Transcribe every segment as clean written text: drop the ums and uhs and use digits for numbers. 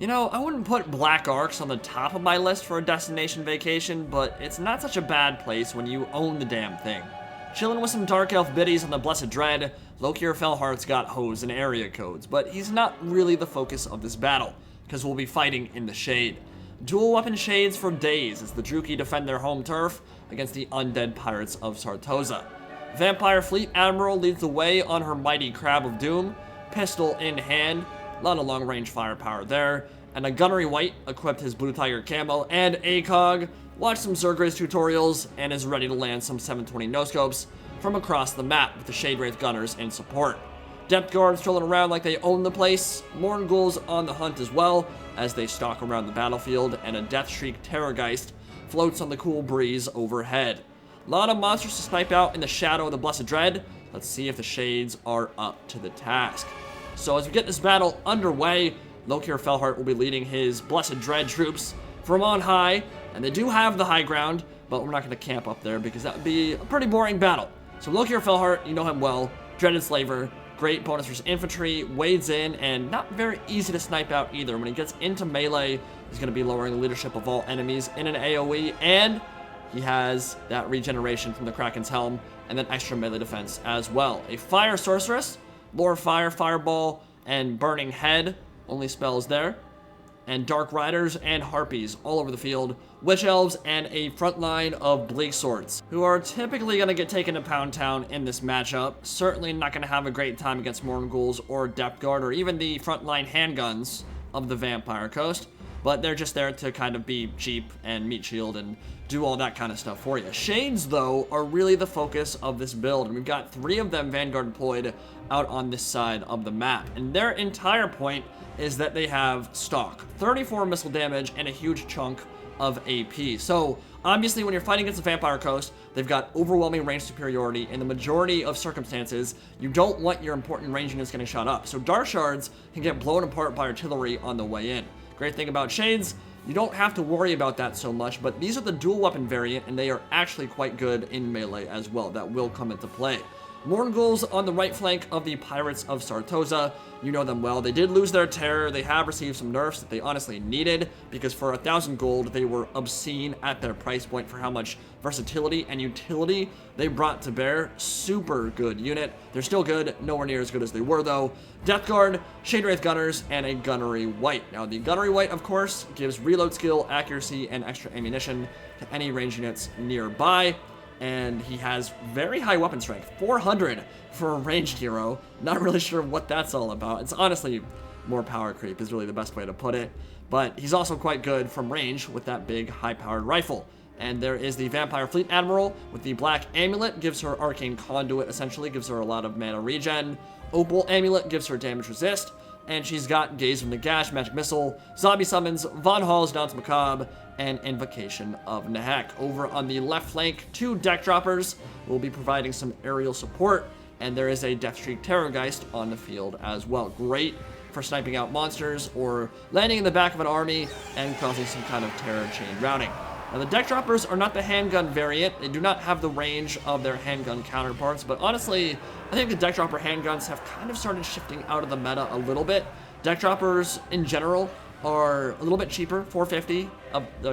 You know, I wouldn't put Black Arks on the top of my list for a destination vacation, but it's not such a bad place when you own the damn thing. Chilling with some Dark Elf biddies on the Blessed Dread, Lokhir Fellheart's got hose and area codes, but he's not really the focus of this battle, because we'll be fighting in the Shade. Dual weapon Shades for days as the Druchii defend their home turf against the undead Pirates of Sartosa. Vampire Fleet Admiral leads the way on her mighty Crab of Doom, pistol in hand, a lot of long-range firepower there, and a Gunnery White equipped his Blue Tiger camo and ACOG, watched some Zergriz tutorials, and is ready to land some 720 no-scopes from across the map with the Shade Wraith Gunners in support. Depth Guards strolling around like they own the place, Mourngul's on the hunt as well as they stalk around the battlefield, and a Deathshriek Terrorgeist floats on the cool breeze overhead. A lot of monsters to snipe out in the shadow of the Blessed Dread. Let's see if the Shades are up to the task. So as we get this battle underway, Lokhir Fellheart will be leading his Blessed Dread troops from on high, and they do have the high ground, but we're not going to camp up there because that would be a pretty boring battle. So Lokhir Fellheart, you know him well, Dreaded Slaver, great bonus versus infantry, wades in, and not very easy to snipe out either. When he gets into melee, he's going to be lowering the leadership of all enemies in an AoE, and he has that regeneration from the Kraken's Helm, and then extra melee defense as well. A Fire Sorceress, Lore Fire, Fireball, and Burning Head, only spells there. And Dark Riders and Harpies all over the field. Witch Elves and a front line of Bleak Swords, who are typically going to get taken to Pound Town in this matchup. Certainly not going to have a great time against Mournguls or Depth Guard or even the frontline handguns of the Vampire Coast. But they're just there to kind of be cheap and meat shield and do all that kind of stuff for you. Shades, though, are really the focus of this build, and we've got 3 of them Vanguard deployed out on this side of the map. And their entire point is that they have stock, 34 missile damage, and a huge chunk of AP. So, obviously, when you're fighting against the Vampire Coast, they've got overwhelming range superiority. In the majority of circumstances, you don't want your important range units getting shot up. So Dark Shards can get blown apart by artillery on the way in. Great thing about Shades, you don't have to worry about that so much, but these are the dual weapon variant, and they are actually quite good in melee as well. That will come into play. Mourngul's on the right flank of the Pirates of Sartosa. You know them well. They did lose their terror. They have received some nerfs that they honestly needed, because for 1,000 gold, they were obscene at their price point for how much versatility and utility they brought to bear. Super good unit. They're still good, nowhere near as good as they were though. Death Guard, Shade Wraith Gunners, and a Gunnery White. Now the Gunnery White, of course, gives reload skill, accuracy, and extra ammunition to any range units nearby. And he has very high weapon strength, 400 for a ranged hero. Not really sure what that's all about. It's honestly more power creep is really the best way to put it. But he's also quite good from range with that big high-powered rifle. And there is the Vampire Fleet Admiral with the Black Amulet, gives her Arcane Conduit, essentially, gives her a lot of mana regen. Opal Amulet gives her damage resist. And she's got Gaze from the Gash, Magic Missile, Zombie Summons, Von Hall's Dance Macabre, and Invocation of Nahek. Over on the left flank, 2 Deck Droppers will be providing some aerial support, and there is a Deathshriek Terrorgeist on the field as well. Great for sniping out monsters or landing in the back of an army and causing some kind of terror chain routing. Now, the Deck Droppers are not the handgun variant. They do not have the range of their handgun counterparts, but honestly, I think the Deck Dropper handguns have kind of started shifting out of the meta a little bit. Deck Droppers, in general, are a little bit cheaper, 450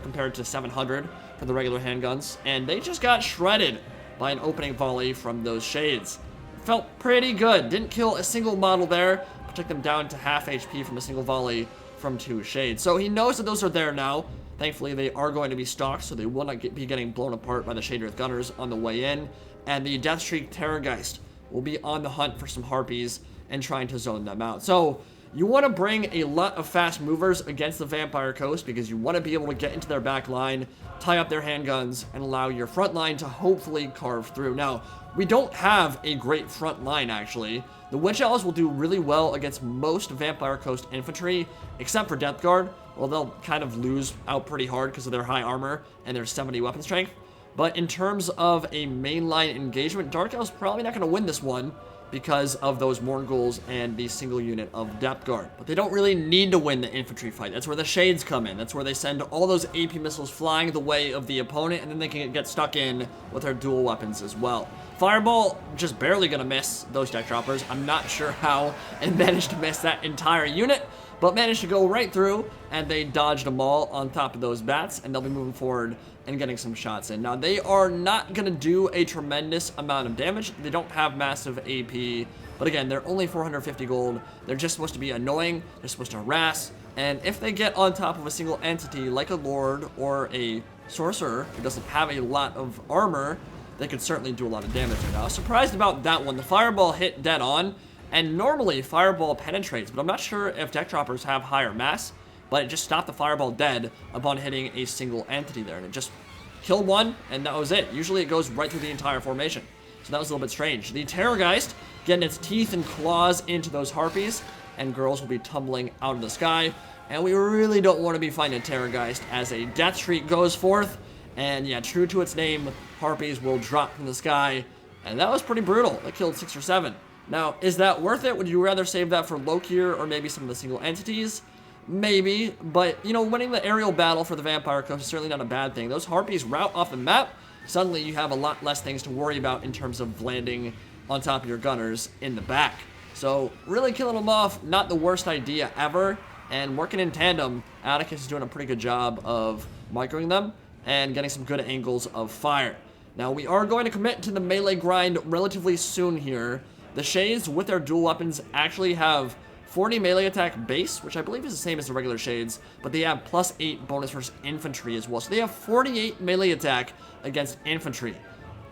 compared to 700 for the regular handguns, and they just got shredded by an opening volley from those Shades. Felt pretty good. Didn't kill a single model there, but took them down to half HP from a single volley from 2 Shades. So he knows that those are there now. Thankfully, they are going to be stocked, so they will not be getting blown apart by the Shade Wraith Gunners on the way in. And the Deathshriek Terrorgeist will be on the hunt for some Harpies and trying to zone them out. So you want to bring a lot of fast movers against the Vampire Coast because you want to be able to get into their back line, tie up their handguns, and allow your front line to hopefully carve through. Now, we don't have a great front line, actually. The Witch Elves will do really well against most Vampire Coast infantry, except for Death Guard. Well, they'll kind of lose out pretty hard because of their high armor and their 70 weapon strength. But in terms of a mainline engagement, Dark Elves probably not going to win this one because of those Mournguls and the single unit of Depth Guard. But they don't really need to win the infantry fight. That's where the Shades come in. That's where they send all those AP missiles flying the way of the opponent, and then they can get stuck in with their dual weapons as well. Fireball, just barely going to miss those Deck Droppers. I'm not sure how it managed to miss that entire unit, but managed to go right through, and they dodged them all on top of those bats, and they'll be moving forward and getting some shots in. Now, they are not going to do a tremendous amount of damage. They don't have massive AP, but again, they're only 450 gold. They're just supposed to be annoying. They're supposed to harass, and if they get on top of a single entity like a Lord or a Sorcerer who doesn't have a lot of armor, they could certainly do a lot of damage right now. I was surprised about that one. The Fireball hit dead on, and normally Fireball penetrates, but I'm not sure if Deck Droppers have higher mass, but it just stopped the Fireball dead upon hitting a single entity there, and it just killed one, and that was it. Usually it goes right through the entire formation, so that was a little bit strange. The Terrorgeist getting its teeth and claws into those Harpies, and girls will be tumbling out of the sky, and we really don't want to be fighting a Terrorgeist as a Death Shriek goes forth, and yeah, true to its name, Harpies will drop from the sky, and that was pretty brutal. That killed 6 or 7. Now, is that worth it? Would you rather save that for Lokhir or maybe some of the single entities? Maybe, but, you know, winning the aerial battle for the Vampire Coast is certainly not a bad thing. Those Harpies route off the map, suddenly you have a lot less things to worry about in terms of landing on top of your gunners in the back. So, really killing them off, not the worst idea ever, and working in tandem, Atticus is doing a pretty good job of microing them and getting some good angles of fire. Now, we are going to commit to the melee grind relatively soon here. The Shades, with their dual weapons, actually have 40 melee attack base, which I believe is the same as the regular Shades, but they have +8 bonus versus infantry as well. So they have 48 melee attack against infantry.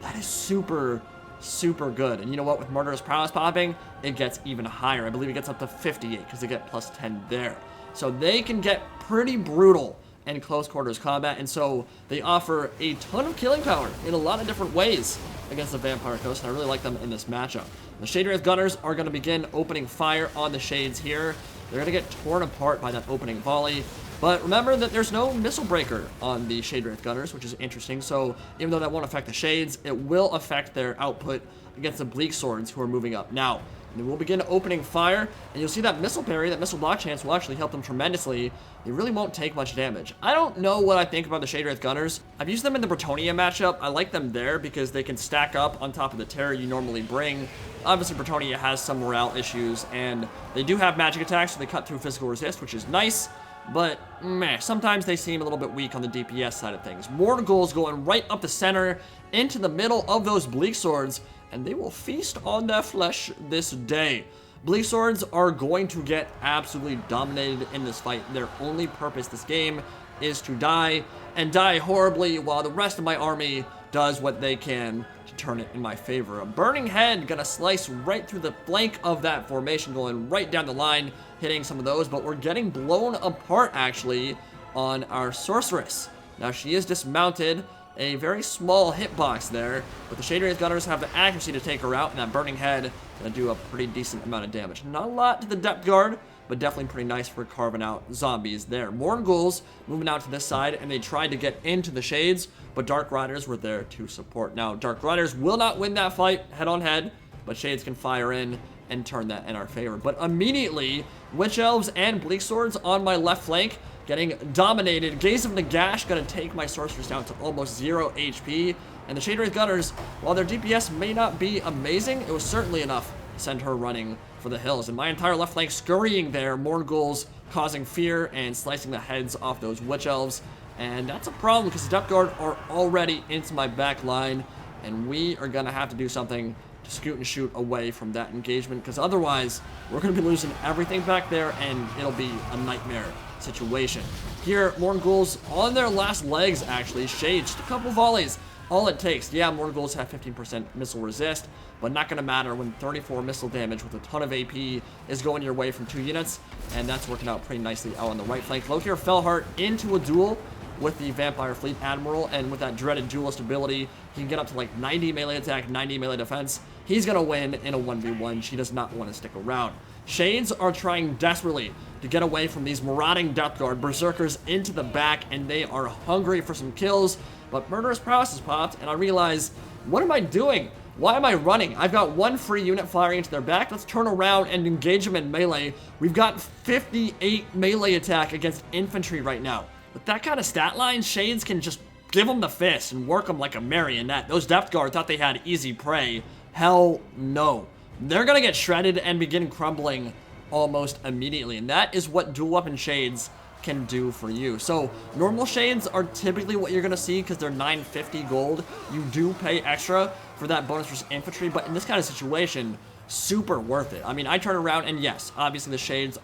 That is super, super good. And you know what? With Murderous Prowess popping, it gets even higher. I believe it gets up to 58 because they get +10 there. So they can get pretty brutal in close quarters combat, and so they offer a ton of killing power in a lot of different ways against the Vampire Coast, and I really like them in this matchup. The Shade Wraith Gunners are going to begin opening fire on the Shades here. They're going to get torn apart by that opening volley, but remember that there's no Missile Breaker on the Shade Wraith Gunners, which is interesting, so even though that won't affect the Shades, it will affect their output against the Bleak Swords who are moving up now. And we'll begin opening fire, and you'll see that missile parry, that missile block chance will actually help them tremendously. They really won't take much damage. I don't know what I think about the Shade Wraith Gunners. I've used them in the Bretonnia matchup. I like them there because they can stack up on top of the terror you normally bring. Obviously, Bretonnia has some morale issues, and they do have magic attacks, so they cut through physical resist, which is nice. But, meh, sometimes they seem a little bit weak on the DPS side of things. Mourngul's going right up the center, into the middle of those Bleak Swords, and they will feast on their flesh this day. Bleak Swords are going to get absolutely dominated in this fight. Their only purpose this game is to die, and die horribly, while the rest of my army does what they can to turn it in my favor. A Burning Head gonna slice right through the flank of that formation, going right down the line, hitting some of those, but we're getting blown apart, actually, on our Sorceress. Now, she is dismounted, a very small hitbox there, but the Shade Wraith Gunners have the accuracy to take her out, and that Burning Head gonna do a pretty decent amount of damage. Not a lot to the Depth Guard, but definitely pretty nice for carving out zombies there. Mourngul's moving out to this side, and they tried to get into the Shades, but Dark Riders were there to support. Now, Dark Riders will not win that fight head-on-head, but Shades can fire in and turn that in our favor. But immediately, Witch Elves and Bleak Swords on my left flank, getting dominated. Gaze of Nagash gonna take my Sorceress down to almost 0 HP. And the Shade Wraith Gunners, while their DPS may not be amazing, it was certainly enough to send her running for the hills. And my entire left flank scurrying there, Mourngul's causing fear and slicing the heads off those Witch Elves. And that's a problem because the Depth Guard are already into my back line, and we are gonna have to do something to scoot and shoot away from that engagement, because otherwise we're going to be losing everything back there, and it'll be a nightmare situation. Here, Mourngul's on their last legs, actually. Shade, just a couple volleys, all it takes. Yeah, Mourngul's have 15% missile resist, but not going to matter when 34 missile damage with a ton of AP is going your way from 2 units, and that's working out pretty nicely out on the right flank. Lokhir Fellheart into a duel with the Vampire Fleet Admiral, and with that dreaded duelist ability, he can get up to like 90 melee attack, 90 melee defense. He's gonna win in a 1v1. She does not want to stick around. Shades are trying desperately to get away from these marauding Depth Guard Berserkers into the back, and they are hungry for some kills, but Murderous Prowess has popped, and I realize, what am I doing? Why am I running? I've got one free unit firing into their back. Let's turn around and engage them in melee. We've got 58 melee attack against infantry right now. With that kind of stat line, Shades can just give them the fist and work them like a marionette. Those Depth Guard thought they had easy prey. Hell no. They're gonna get shredded and begin crumbling almost immediately. And that is what dual weapon shades can do for you. So normal shades are typically what you're gonna see because they're 950 gold. You do pay extra for that bonus versus infantry, but in this kind of situation, super worth it. I mean, I turn around and yes, obviously the shades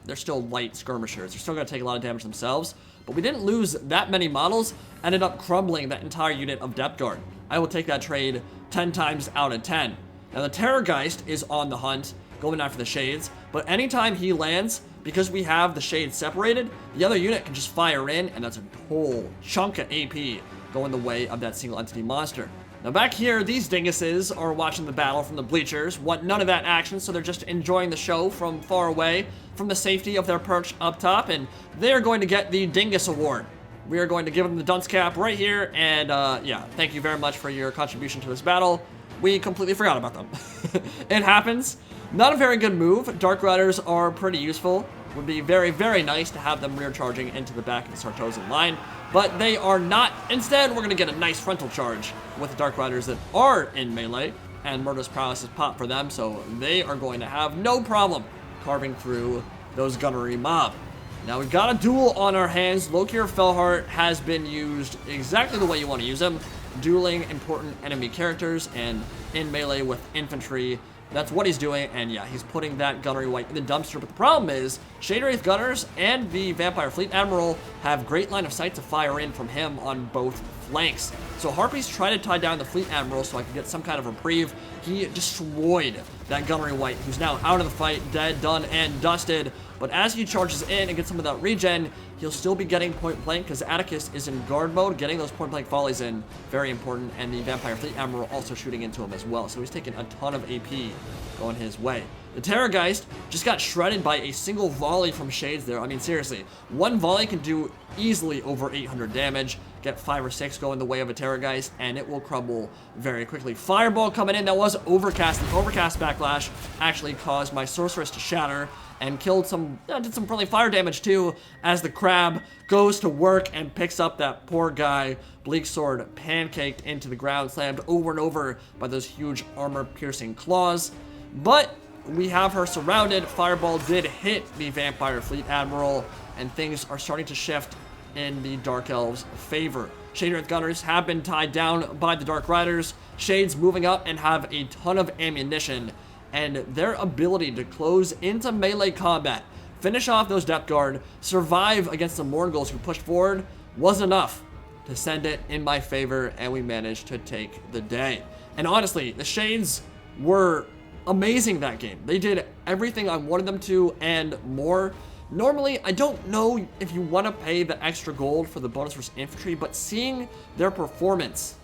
they're still light skirmishers. They're still gonna take a lot of damage themselves, but we didn't lose that many models, ended up crumbling that entire unit of depth guard. I will take that trade 10 times out of 10. Now the Terrorgeist is on the hunt, going after the shades, but anytime he lands, because we have the shades separated, the other unit can just fire in, and that's a whole chunk of AP going the way of that single entity monster. Now back here, these dinguses are watching the battle from the bleachers, want none of that action, so they're just enjoying the show from far away, from the safety of their perch up top, and they are going to get the Dingus Award. We are going to give them the dunce cap right here, and yeah, thank you very much for your contribution to this battle. We completely forgot about them. It happens. Not a very good move. Dark Riders are pretty useful. Would be very, very nice to have them rear charging into the back of the Sartosa line, but they are not. Instead, we're going to get a nice frontal charge with the Dark Riders that are in melee, and Murderous Prowess is pop for them, so they are going to have no problem carving through those gunnery mob. Now we've got a duel on our hands. Lokhir Fellheart has been used exactly the way you want to use him, dueling important enemy characters and in melee with infantry. That's what he's doing, and yeah, he's putting that gunnery white in the dumpster. But the problem is, Shade Wraith Gunners and the Vampire Fleet Admiral have great line of sight to fire in from him on both flanks. So Harpy's trying to tie down the Fleet Admiral so I can get some kind of reprieve. He destroyed that gunnery white, who's now out of the fight, dead, done, and dusted. But as he charges in and gets some of that regen, he'll still be getting point blank because Atticus is in guard mode. Getting those point blank volleys in, very important. And the Vampire Fleet Admiral also shooting into him as well. So he's taking a ton of AP going his way. The Terrorgeist just got shredded by a single volley from Shades there. I mean, seriously, one volley can do easily over 800 damage. Get 5 or 6 going the way of a Terrorgeist, and it will crumble very quickly. Fireball coming in. That was Overcast. The Overcast backlash actually caused my Sorceress to shatter and killed did some friendly fire damage too, as the Crab goes to work and picks up that poor guy. Bleak Sword pancaked into the ground, slammed over and over by those huge armor-piercing claws. But we have her surrounded. Fireball did hit the Vampire Fleet Admiral, and things are starting to shift in the Dark Elves' favor. Shade Wraith Gunners have been tied down by the Dark Riders. Shades moving up and have a ton of ammunition, and their ability to close into melee combat, finish off those depth guard, survive against the Mournguls who pushed forward, was enough to send it in my favor, and we managed to take the day. And honestly, the Shades were amazing that game. They did everything I wanted them to and more. Normally, I don't know if you want to pay the extra gold for the bonus versus infantry, but seeing their performance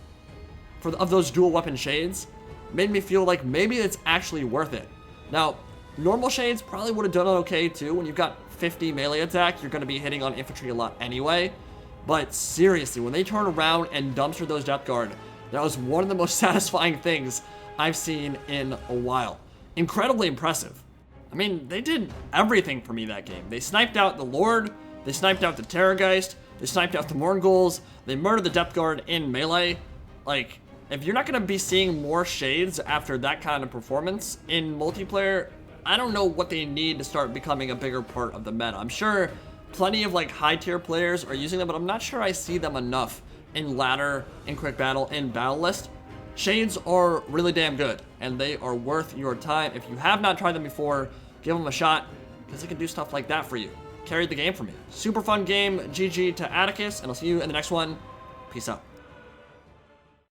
of those dual weapon Shades made me feel like maybe it's actually worth it. Now, normal Shades probably would have done okay too. When you've got 50 melee attack, you're going to be hitting on infantry a lot anyway. But seriously, when they turn around and dumpster those depth guard, that was one of the most satisfying things I've seen in a while. Incredibly impressive. I mean, they did everything for me that game. They sniped out the Lord, they sniped out the Terrorgeist, they sniped out the Mournguls, they murdered the depth guard in melee. Like, if you're not going to be seeing more Shades after that kind of performance in multiplayer, I don't know what they need to start becoming a bigger part of the meta. I'm sure plenty of like high tier players are using them, but I'm not sure I see them enough in ladder, in quick battle, in battle list. Shades are really damn good, and they are worth your time. If you have not tried them before, give them a shot, because they can do stuff like that for you. Carried the game for me. Super fun game. GG to Atticus, and I'll see you in the next one. Peace out.